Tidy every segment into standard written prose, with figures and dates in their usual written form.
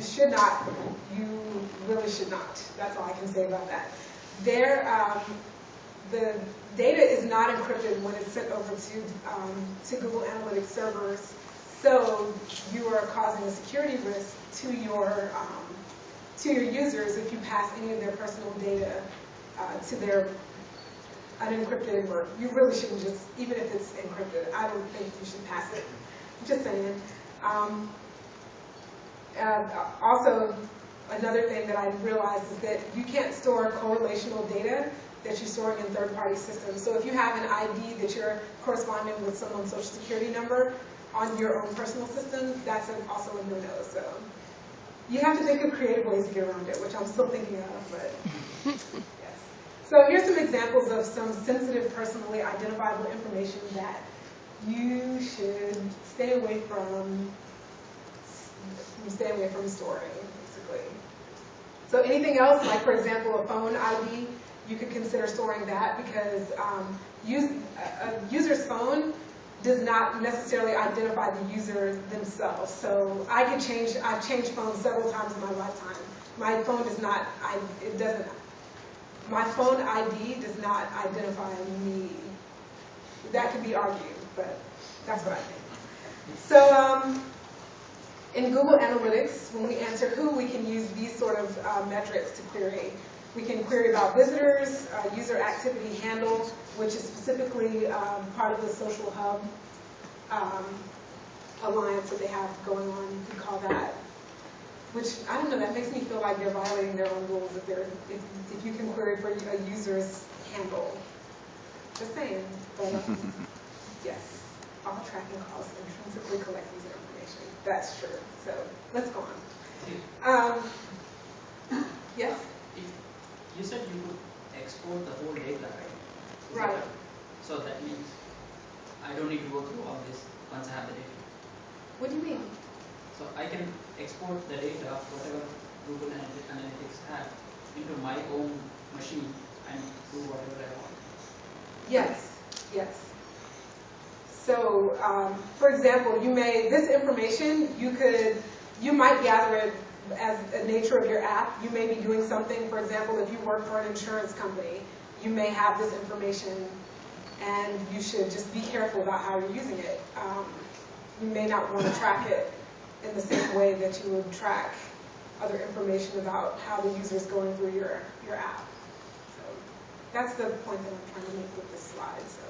should not. You really should not. That's all I can say about that. The data is not encrypted when it's sent over to Google Analytics servers, so you are causing a security risk to your users if you pass any of their personal data to their unencrypted, or you really shouldn't just, even if it's encrypted, I don't think you should pass it. I'm just saying. Also, another thing that I realized is that you can't store correlational data that you're storing in third-party systems. So if you have an ID that you're corresponding with someone's social security number on your own personal system, that's also a no-no. So you have to think of creative ways to get around it, which I'm still thinking of, but yes. So here's some examples of some sensitive, personally identifiable information that you should stay away from storing, basically. So anything else, like for example, a phone ID, you could consider storing that, because a user's phone does not necessarily identify the user themselves. So I've changed phones several times in my lifetime. My phone does not, my phone ID does not identify me. That could be argued, but that's what I think. So in Google Analytics, when we answer who, we can use these sort of metrics to query. We can query about visitors, user activity handled, which is specifically part of the Social Hub alliance that they have going on. You could call that, which, I don't know, that makes me feel like they're violating their own rules if you can query for a user's handle. Just saying. But yes, all tracking calls intrinsically collect user information. That's true. So let's go on. Yes? You said you could export the whole data, right? Right. So that means I don't need to go through all this once I have the data. What do you mean? So I can export the data of whatever Google Analytics have into my own machine and do whatever I want. Yes, yes. So, for example, this information, you might gather it as a nature of your app. You may be doing something, for example, if you work for an insurance company, you may have this information, and you should just be careful about how you're using it. You may not want to track it in the same way that you would track other information about how the user is going through your app. So that's the point that I'm trying to make with this slide. So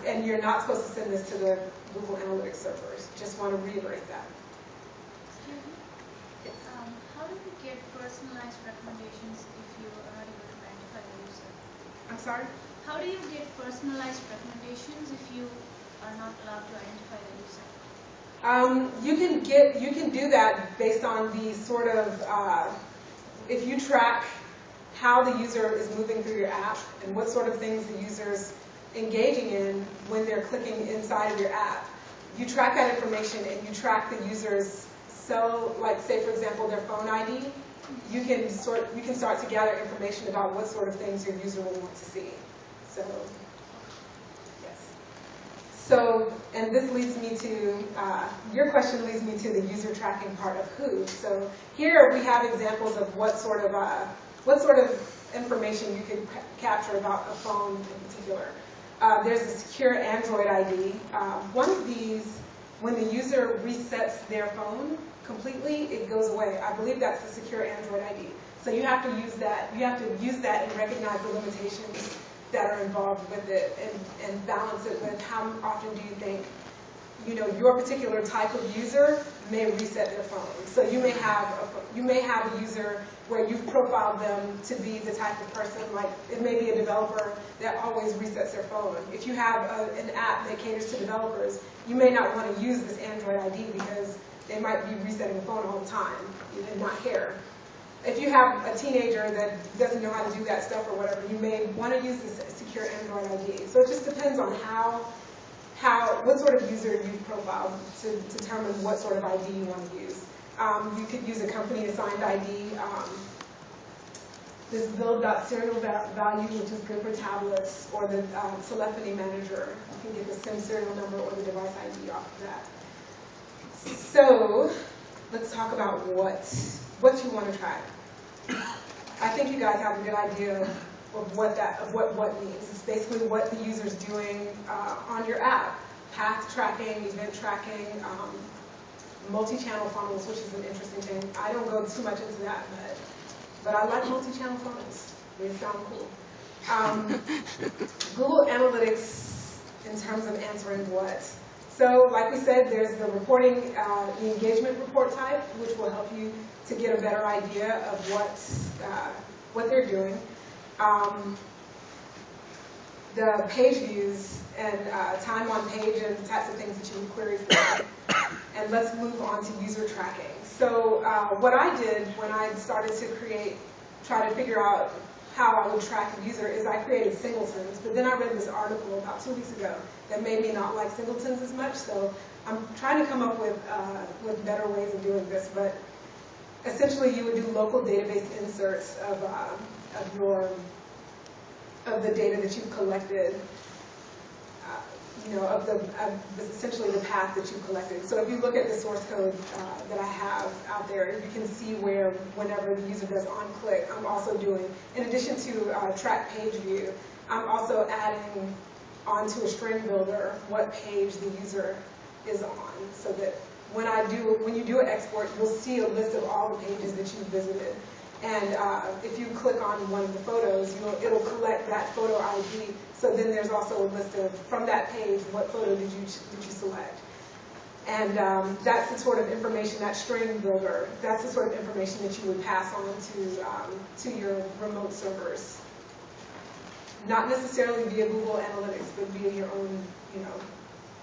and you're not supposed to send this to the Google Analytics servers. Just want to reiterate that. Excuse me? Yes. How do you get personalized recommendations if you are not able to identify the user? I'm sorry? How do you get personalized recommendations if you are not allowed to identify the user? You can do that based on the sort of, if you track how the user is moving through your app and what sort of things the user's engaging in when they're clicking inside of your app. You track that information and you track the user's like say for example their phone ID. You can start to gather information about what sort of things your user will want to see. So yes. So, and this leads me to, your question leads me to the user tracking part of who. So here we have examples of what sort of information you can capture about a phone in particular. There's a secure Android ID. One of these, when the user resets their phone completely, it goes away. I believe that's the secure Android ID. So you have to use that. You have to use that and recognize the limitations that are involved with it, and balance it with how often do you think, your particular type of user may reset their phone. So you may have a user where you've profiled them to be the type of person, like it may be a developer that always resets their phone. If you have an app that caters to developers, you may not want to use this Android ID because they might be resetting the phone all the time and not care. If you have a teenager that doesn't know how to do that stuff or whatever, you may want to use this secure Android ID. So it just depends on what sort of user you've profiled to determine what sort of ID you want to use. You could use a company-assigned ID. This build.serial value, which is good for tablets, or the telephony manager. You can get the SIM serial number or the device ID off of that. So let's talk about what you want to track. I think you guys have a good idea of what means. It's basically what the user's doing on your app. Path tracking, event tracking, multi-channel funnels, which is an interesting thing. I don't go too much into that, but I like multi-channel funnels. They sound cool. Google Analytics in terms of answering what. So like we said, there's the reporting, the engagement report type, which will help you to get a better idea of what they're doing. The page views and time on page and the types of things that you would query for. And let's move on to user tracking. So what I did when I started to try to figure out how I would track a user is I created singletons, but then I read this article about 2 weeks ago that made me not like singletons as much, so I'm trying to come up with better ways of doing this, but essentially you would do local database inserts of the data that you've collected, essentially the path that you've collected. So if you look at the source code that I have out there, you can see where whenever the user does on-click, I'm also doing, in addition to track page view, I'm also adding onto a string builder what page the user is on, so that when you do an export, you'll see a list of all the pages that you've visited. And if you click on one of the photos, it'll collect that photo ID. So then there's also a list of, from that page, what photo did you select. And that's the sort of information, that string builder, that's the sort of information that you would pass on to your remote servers. Not necessarily via Google Analytics, but via your own,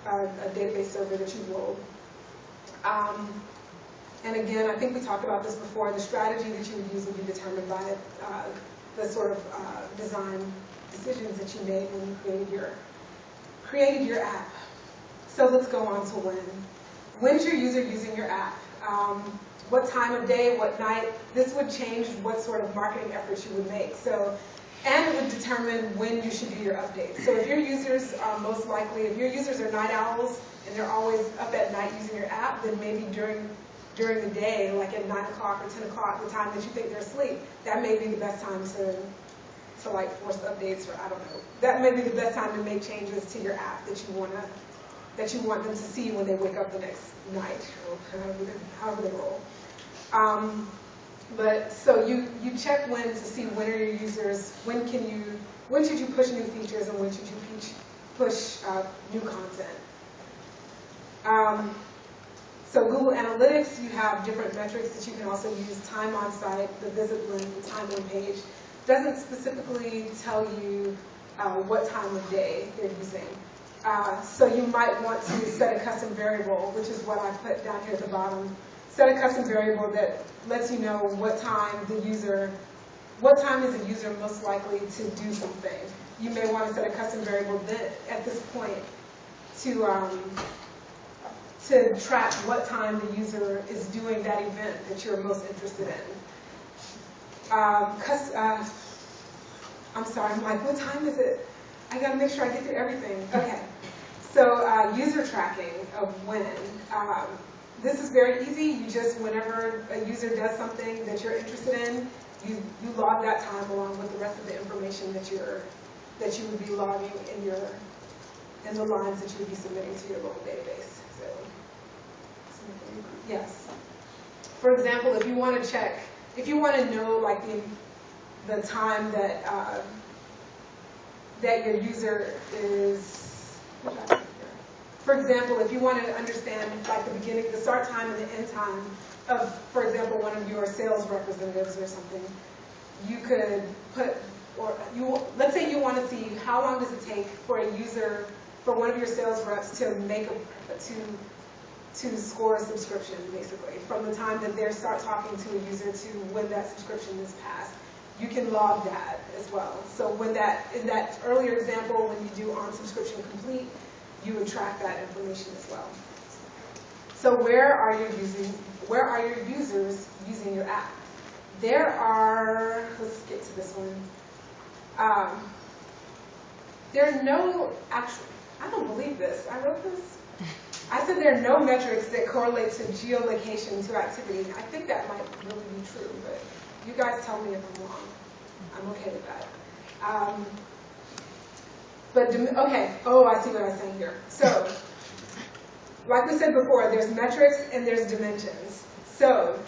a database server that you roll. And again, I think we talked about this before, the strategy that you would use would be determined by the sort of design decisions that you made when you created your app. So let's go on to when. When's your user using your app? What time of day, what night? This would change what sort of marketing efforts you would make. And it would determine when you should do your updates. So if your users are if your users are night owls and they're always up at night using your app, then maybe during the day, like at 9 o'clock or 10 o'clock, the time that you think they're asleep, that may be the best time to like force updates, or I don't know. That may be the best time to make changes to your app that you want them to see when they wake up the next night, or however they roll. But so you check when to see when are your users, when should you push new features and when should you push new content. So Google Analytics, you have different metrics that you can also use. Time on site, the visit link, the time on page. Doesn't specifically tell you what time of day they're using. So you might want to set a custom variable, which is what I put down here at the bottom. Set a custom variable that lets you know what time is the user most likely to do something. You may want to set a custom variable that at this point to track what time the user is doing that event that you're most interested in. I'm sorry, I'm like, what time is it? I gotta make sure I get through everything. Okay, so user tracking of when. This is very easy. You just, whenever a user does something that you're interested in, you log that time along with the rest of the information that you would be logging in the lines that you would be submitting to your local database. So, yes. For example, if you want to know like the time that that your user is. For example, if you want to understand like the start time and the end time of, for example, one of your sales representatives or something, you could put, let's say you want to see how long does it take for one of your sales reps to to score a subscription, basically, from the time that they start talking to a user to when that subscription is passed. You can log that as well. So in that earlier example, when you do on subscription complete, you would track that information as well. So where are your users using your app? There are, let's get to this one. There are no actual, I don't believe this. I wrote this. I said there are no metrics that correlate to geolocation to activity. I think that might really be true, but you guys tell me if I'm wrong. I'm okay with that. Okay, oh, I see what I was saying here. So, like we said before, there's metrics and there's dimensions. So,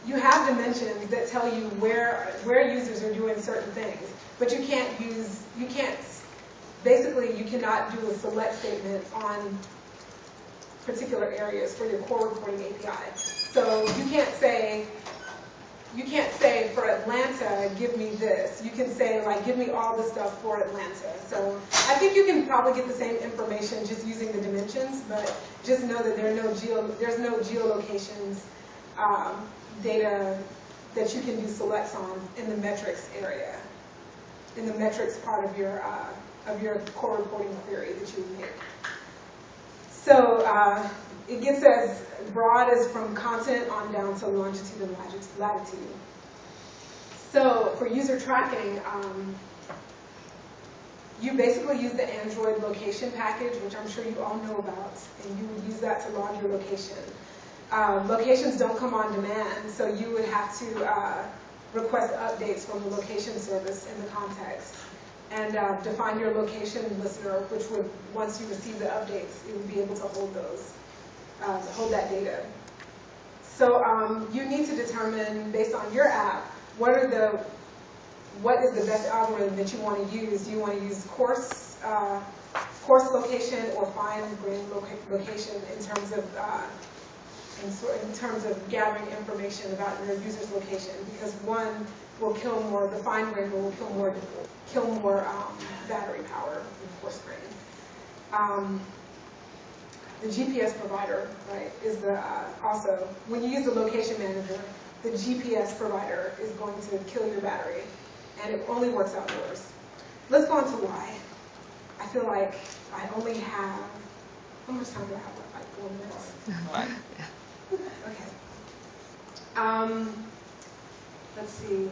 you have dimensions that tell you where users are doing certain things, but basically you cannot do a select statement on particular areas for your core reporting API. So you can't say for Atlanta, give me this. You can say like, give me all the stuff for Atlanta. So I think you can probably get the same information just using the dimensions, but just know that there's no geolocations data that you can do selects on in the metrics area, in the metrics part of your core reporting query that you would make. So it gets as broad as from continent on down to longitude and latitude. So for user tracking, you basically use the Android location package, which I'm sure you all know about, and you would use that to log your location. Locations don't come on demand, so you would have to request updates from the location service in the context, and define your location listener, which would, once you receive the updates, it would be able to hold those, hold that data. So you need to determine, based on your app, what is the best algorithm that you want to use. Do you want to use coarse location or fine-grained location in terms of gathering information about your user's location? Because one will kill more, the fine-grained will kill more battery power than coarse-grained. The GPS provider, right, is also, when you use the location manager, the GPS provider is going to kill your battery, and it only works outdoors. Let's go on to why. I feel like I only have, how much time do I have left? Like 4 minutes? Okay. Let's see.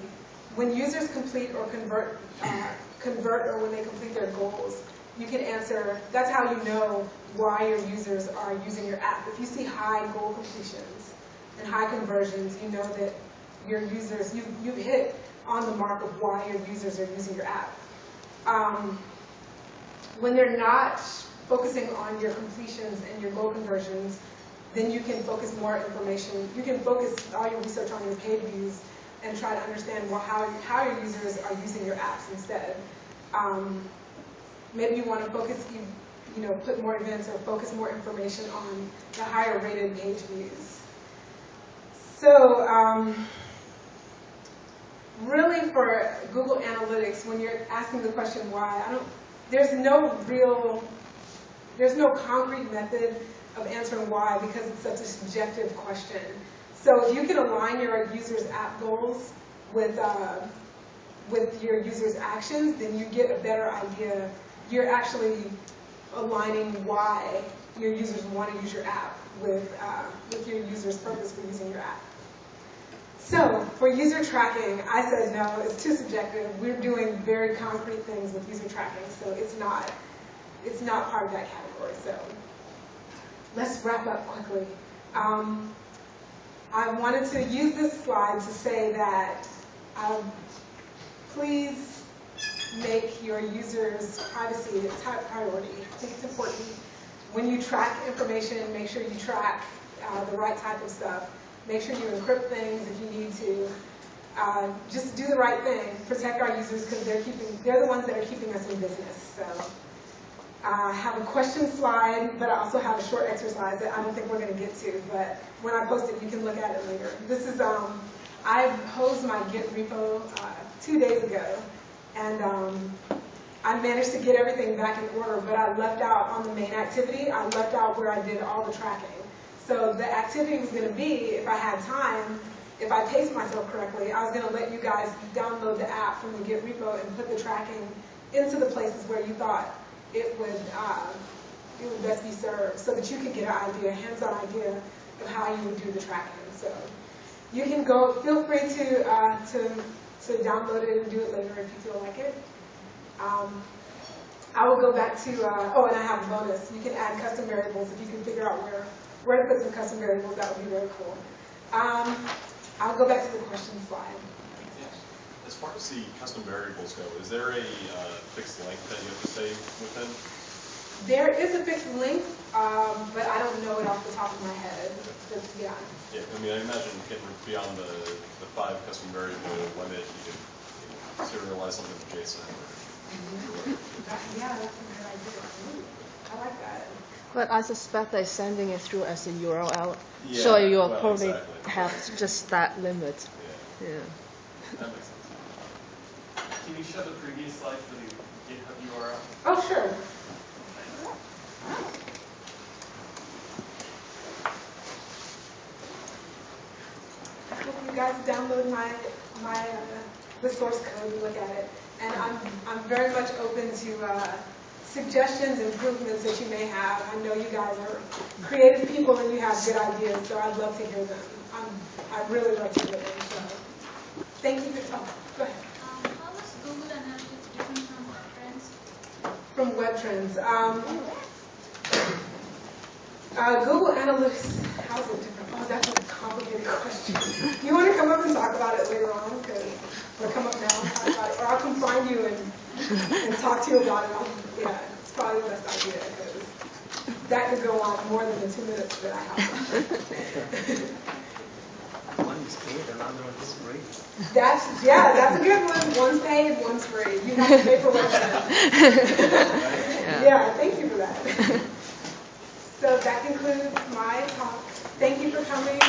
When users complete or convert or when they complete their goals, you can answer, that's how you know why your users are using your app. If you see high goal completions and high conversions, you know that your users, you've hit on the mark of why your users are using your app. When they're not focusing on your completions and your goal conversions, then you can focus more information. You can focus all your research on your page views and try to understand how your users are using your apps instead. Maybe you want to focus, put more events or focus more information on the higher rated page views. So really for Google Analytics, when you're asking the question why, there's no concrete method of answering why because it's such a subjective question. So if you can align your users' app goals with your users' actions, then you get a better idea. You're actually aligning why your users want to use your app with your users' purpose for using your app. So for user tracking, I said no, it's too subjective. We're doing very concrete things with user tracking, so it's not part of that category. So let's wrap up quickly. I wanted to use this slide to say that please make your users' privacy a top priority. I think it's important. When you track information, make sure you track the right type of stuff. Make sure you encrypt things if you need to. Just do the right thing. Protect our users because they're the ones that are keeping us in business. So I have a question slide, but I also have a short exercise that I don't think we're going to get to. But when I post it, you can look at it later. This is I posed my Git repo 2 days ago, and I managed to get everything back in order. But I left out on the main activity. I left out where I did all the tracking. So the activity was going to be, if I had time, if I paced myself correctly, I was going to let you guys download the app from the Git repo and put the tracking into the places where you thought it would best be served, so that you could get an idea, hands-on idea of how you would do the tracking. So you can go. Feel free to download it and do it later if you feel like it. I will go back to, oh, and I have a bonus. You can add custom variables if you can figure out where to put some custom variables. That would be very cool. I'll go back to the question slide. As far as the custom variables go, is there a fixed length that you have to say within? There is a fixed length, but I don't know it off the top of my head. Just, yeah. Yeah, I mean, I imagine getting beyond the 5 custom variable limit, you can serialize something to JSON. Yeah, that's a good idea. I like that. But I suspect they're sending it through as a URL, Yeah, so you will well, probably exactly. have just that limit. Yeah, Yeah. that makes sense. Can you show the previous slide for the GitHub URL? Oh, sure. I hope you guys download the source code and look at it. And I'm very much open to suggestions, improvements that you may have. I know you guys are creative people and you have good ideas, so I'd love to hear them. I'd really like to hear them. So thank you for go ahead. How is Google Analytics different from Web Trends? From Web Trends. Google Analytics, how is it different? Oh, that's a complicated question. You want to come up and talk about it later on? Or come up now and talk about it? Or I'll come find you and talk to you about it. Yeah, it's probably the best idea because that could go on more than the 2 minutes that I have. One is paid, another one is free. That's a good one. One's paid, one's free. You have to pay for Web Trends. Yeah, thank you for that. So that concludes my talk. Thank you for coming.